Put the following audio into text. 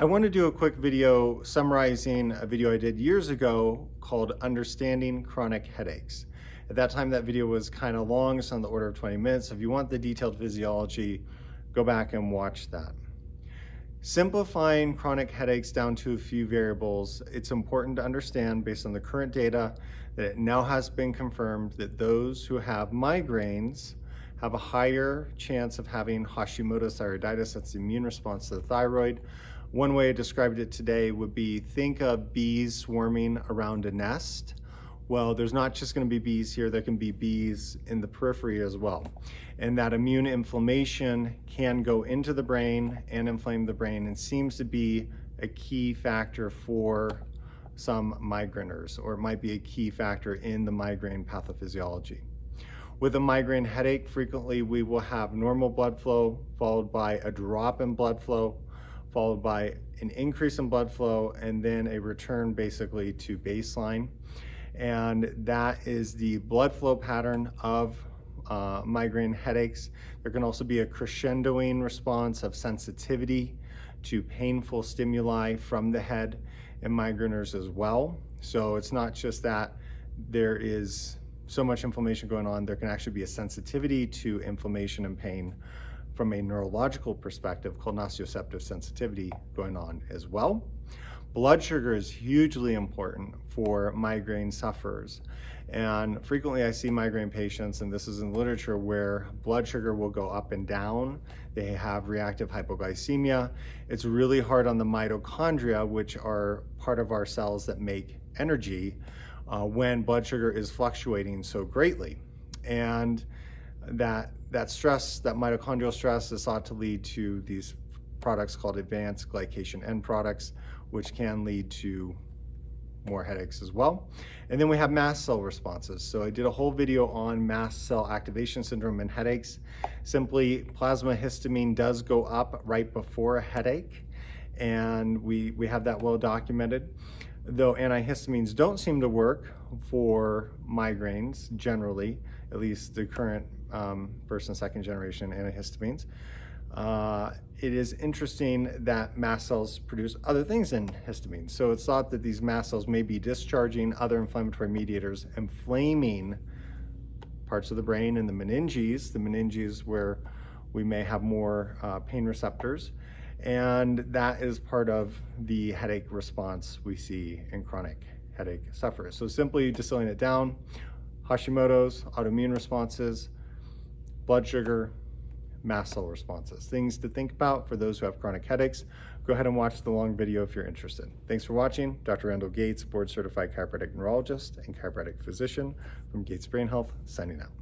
I want to do a quick video summarizing a video I did years ago called Understanding Chronic Headaches. At that time, that video was kind of long, it's on the order of 20 minutes. If you want the detailed physiology, go back and watch that. Simplifying chronic headaches down to a few variables, it's important to understand based on the current data that it now has been confirmed that those who have migraines have a higher chance of having Hashimoto's thyroiditis, that's the immune response to the thyroid. One way I described it today would be, think of bees swarming around a nest. Well, there's not just going to be bees here, there can be bees in the periphery as well. And that immune inflammation can go into the brain and inflame the brain, and seems to be a key factor for some migraineurs, or it might be a key factor in the migraine pathophysiology. With a migraine headache, frequently we will have normal blood flow, followed by a drop in blood flow, followed by an increase in blood flow, and then a return basically to baseline. And that is the blood flow pattern of migraine headaches. There can also be a crescendoing response of sensitivity to painful stimuli from the head in migraineurs as well. So it's not just that there is so much inflammation going on, there can actually be a sensitivity to inflammation and pain from a neurological perspective called nociceptive sensitivity going on as well. Blood sugar is hugely important for migraine sufferers. And frequently I see migraine patients, and this is in literature, where blood sugar will go up and down. They have reactive hypoglycemia. It's really hard on the mitochondria, which are part of our cells that make energy, when blood sugar is fluctuating so greatly. And that stress, that mitochondrial stress, is thought to lead to these products called advanced glycation end products, which can lead to more headaches as well. And then we have mast cell responses. So I did a whole video on mast cell activation syndrome and headaches. Simply, plasma histamine does go up right before a headache, and we have that well documented. Though antihistamines don't seem to work for migraines generally, at least the current first and second generation antihistamines. It is interesting that mast cells produce other things than histamine. So it's thought that these mast cells may be discharging other inflammatory mediators, inflaming parts of the brain and the meninges where we may have more pain receptors. And that is part of the headache response we see in chronic headache sufferers. So simply distilling it down: Hashimoto's, autoimmune responses, blood sugar, mast cell responses. Things to think about for those who have chronic headaches. Go ahead and watch the long video if you're interested. Thanks for watching. Dr. Randall Gates, board certified chiropractic neurologist and chiropractic physician from Gates Brain Health, signing out.